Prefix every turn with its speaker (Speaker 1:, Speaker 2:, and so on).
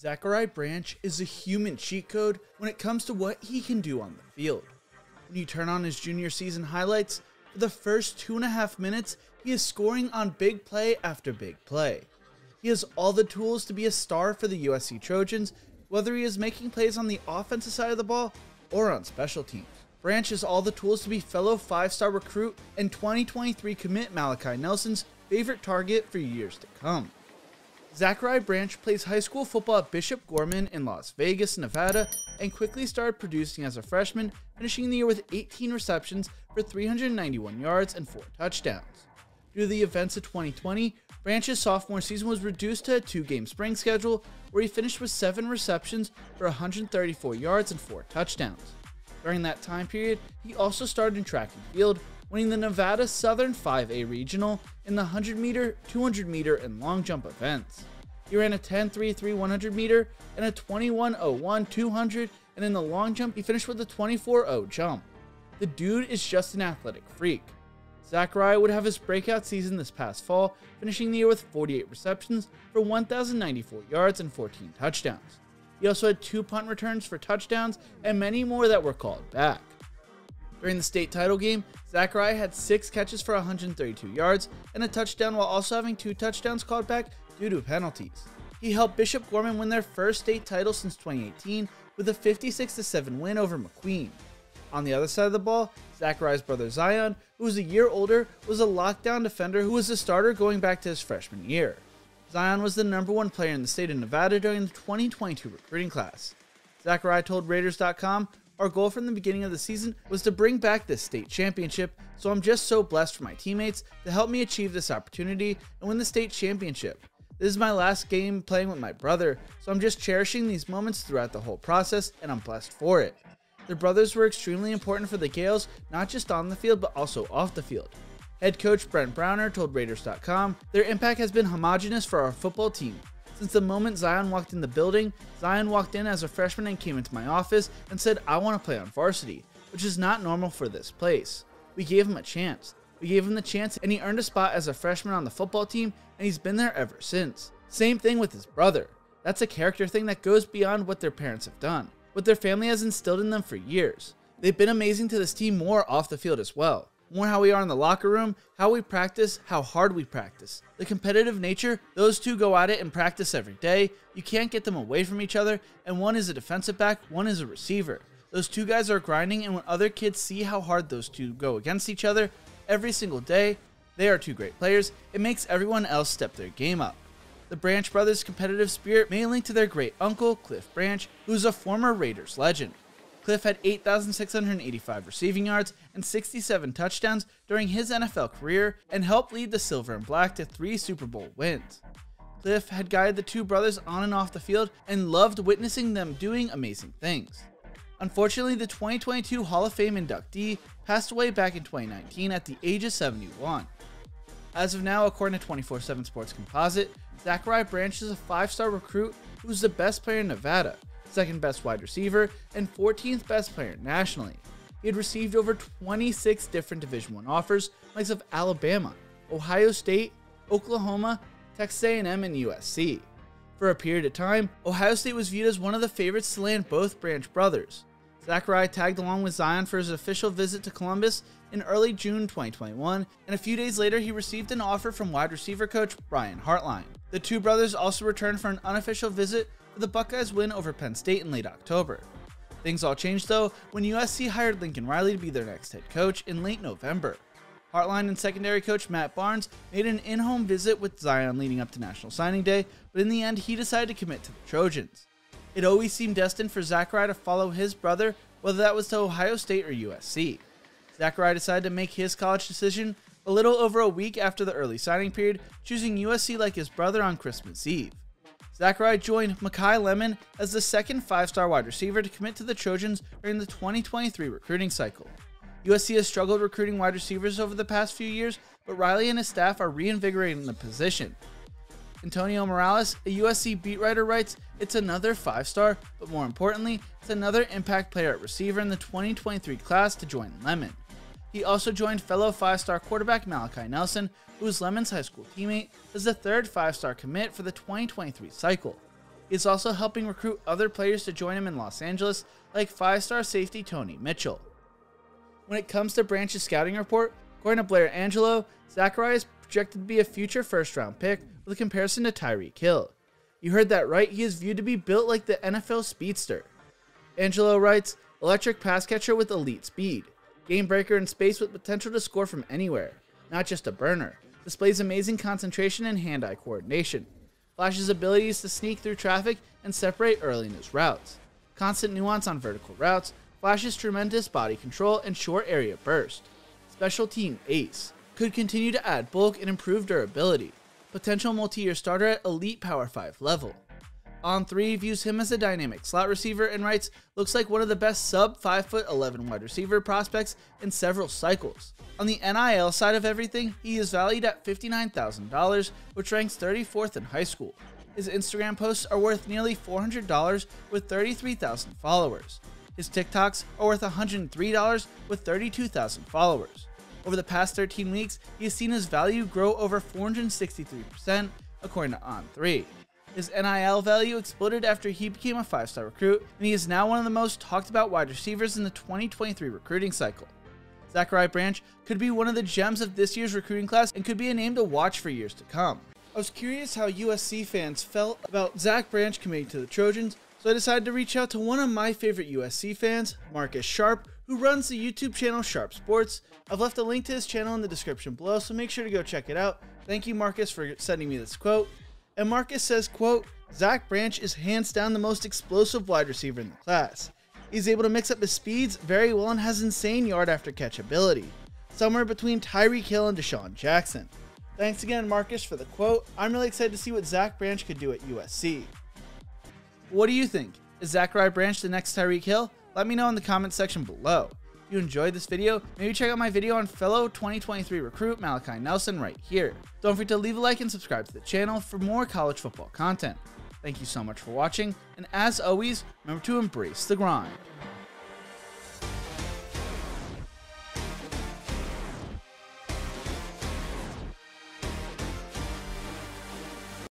Speaker 1: Zachariah Branch is a human cheat code when it comes to what he can do on the field. When you turn on his junior season highlights, for the first 2.5 minutes, he is scoring on big play after big play. He has all the tools to be a star for the USC Trojans, whether he is making plays on the offensive side of the ball or on special teams. Branch has all the tools to be fellow 5-star recruit and 2023 commit Malachi Nelson's favorite target for years to come. Zachariah Branch plays high school football at Bishop Gorman in Las Vegas, Nevada, and quickly started producing as a freshman, finishing the year with 18 receptions for 391 yards and 4 touchdowns. Due to the events of 2020, Branch's sophomore season was reduced to a 2-game spring schedule, where he finished with 7 receptions for 134 yards and 4 touchdowns. During that time period, he also started in track and field, winning the Nevada Southern 5A Regional in the 100-meter, 200-meter, and long jump events. He ran a 10.33 100-meter and a 21.01 200, and in the long jump, he finished with a 24.0 jump. The dude is just an athletic freak. Zachariah would have his breakout season this past fall, finishing the year with 48 receptions for 1,094 yards and 14 touchdowns. He also had 2 punt returns for touchdowns and many more that were called back. During the state title game, Zachariah had 6 catches for 132 yards and a touchdown, while also having 2 touchdowns called back due to penalties. He helped Bishop Gorman win their first state title since 2018 with a 56-7 win over McQueen. On the other side of the ball, Zachariah's brother Zion, who was a year older, was a lockdown defender who was a starter going back to his freshman year. Zion was the #1 player in the state of Nevada during the 2022 recruiting class. Zachariah told Raiders.com, "Our goal from the beginning of the season was to bring back this state championship, so I'm just so blessed for my teammates to help me achieve this opportunity and win the state championship. This is my last game playing with my brother, so I'm just cherishing these moments throughout the whole process, and I'm blessed for it." Their brothers were extremely important for the Gales, not just on the field, but also off the field. Head coach Brent Browner told Raiders.com, "Their impact has been homogenous for our football team. Since the moment Zion walked in the building, Zion walked in as a freshman and came into my office and said, 'I want to play on varsity,' which is not normal for this place. We gave him a chance. We gave him the chance, and he earned a spot as a freshman on the football team, and he's been there ever since. Same thing with his brother. That's a character thing that goes beyond what their parents have done, what their family has instilled in them for years. They've been amazing to this team more off the field as well. More how we are in the locker room, how we practice, how hard we practice. The competitive nature, those two go at it in practice every day. You can't get them away from each other, and one is a defensive back, one is a receiver. Those two guys are grinding, and when other kids see how hard those two go against each other every single day, they are 2 great players. It makes everyone else step their game up." The Branch brothers' competitive spirit may link to their great uncle, Cliff Branch, who is a former Raiders legend. Cliff had 8,685 receiving yards and 67 touchdowns during his NFL career and helped lead the Silver and Black to 3 Super Bowl wins. Cliff had guided the 2 brothers on and off the field and loved witnessing them doing amazing things. Unfortunately, the 2022 Hall of Fame inductee passed away back in 2019 at the age of 71. As of now, according to 24/7 Sports Composite, Zachariah Branch is a 5-star recruit who's the best player in Nevada, 2nd best wide receiver, and 14th best player nationally. He had received over 26 different Division I offers, likes of Alabama, Ohio State, Oklahoma, Texas A&M, and USC. For a period of time, Ohio State was viewed as one of the favorites to land both Branch brothers. Zachariah tagged along with Zion for his official visit to Columbus in early June 2021, and a few days later he received an offer from wide receiver coach Brian Hartline. The 2 brothers also returned for an unofficial visit for the Buckeyes' win over Penn State in late October. Things all changed though when USC hired Lincoln Riley to be their next head coach in late November. Hartline and secondary coach Matt Barnes made an in-home visit with Zion leading up to National Signing Day, but in the end he decided to commit to the Trojans. It always seemed destined for Zachariah to follow his brother, whether that was to Ohio State or USC. Zachariah decided to make his college decision a little over a week after the early signing period, choosing USC like his brother on Christmas Eve. Zachariah joined Malachi Lemon as the 2nd 5-star wide receiver to commit to the Trojans during the 2023 recruiting cycle. USC has struggled recruiting wide receivers over the past few years, but Riley and his staff are reinvigorating the position. Antonio Morales, a USC beat writer, writes, "It's another 5-star, but more importantly, it's another impact player at receiver in the 2023 class to join Lemon." He also joined fellow 5-star quarterback Malachi Nelson, who was Lemon's high school teammate, as the 3rd 5-star commit for the 2023 cycle. He He is also helping recruit other players to join him in Los Angeles, like 5-star safety Tony Mitchell. When it comes to Branch's scouting report, according to Blair Angelo, Zachariah is projected to be a future first-round pick with a comparison to Tyreek Hill. You heard that right, he is viewed to be built like the NFL speedster. Angelo writes, electric pass catcher with elite speed, game breaker in space with potential to score from anywhere, not just a burner, displays amazing concentration and hand-eye coordination, flashes abilities to sneak through traffic and separate early in his routes, constant nuance on vertical routes, flashes tremendous body control and short area burst, special team ace, could continue to add bulk and improve durability, potential multi-year starter at elite Power 5 level. On3 views him as a dynamic slot receiver and writes, looks like one of the best sub 5'11" wide receiver prospects in several cycles. On the NIL side of everything, he is valued at $59,000, which ranks 34th in high school. His Instagram posts are worth nearly $400 with 33,000 followers. His TikToks are worth $103 with 32,000 followers. Over the past 13 weeks, he has seen his value grow over 463%, according to On3. His NIL value exploded after he became a 5-star recruit, and he is now one of the most talked about wide receivers in the 2023 recruiting cycle. Zachariah Branch could be one of the gems of this year's recruiting class and could be a name to watch for years to come. I was curious how USC fans felt about Zach Branch committing to the Trojans, so I decided to reach out to one of my favorite USC fans, Marcus Sharp, who runs the YouTube channel Sharp Sports. I've left a link to his channel in the description below, so make sure to go check it out. Thank you, Marcus, for sending me this quote. And Marcus says, quote, Zach Branch is hands down the most explosive wide receiver in the class. He's able to mix up his speeds very well and has insane yard after catch ability, somewhere between Tyreek Hill and Deshaun Jackson. Thanks again, Marcus, for the quote. I'm really excited to see what Zach Branch could do at USC. What do you think? Is Zachariah Branch the next Tyreek Hill? Let me know in the comment section below. If you enjoyed this video, maybe check out my video on fellow 2023 recruit Malachi Nelson right here. Don't forget to leave a like and subscribe to the channel for more college football content. Thank you so much for watching, and as always, remember to embrace the grind.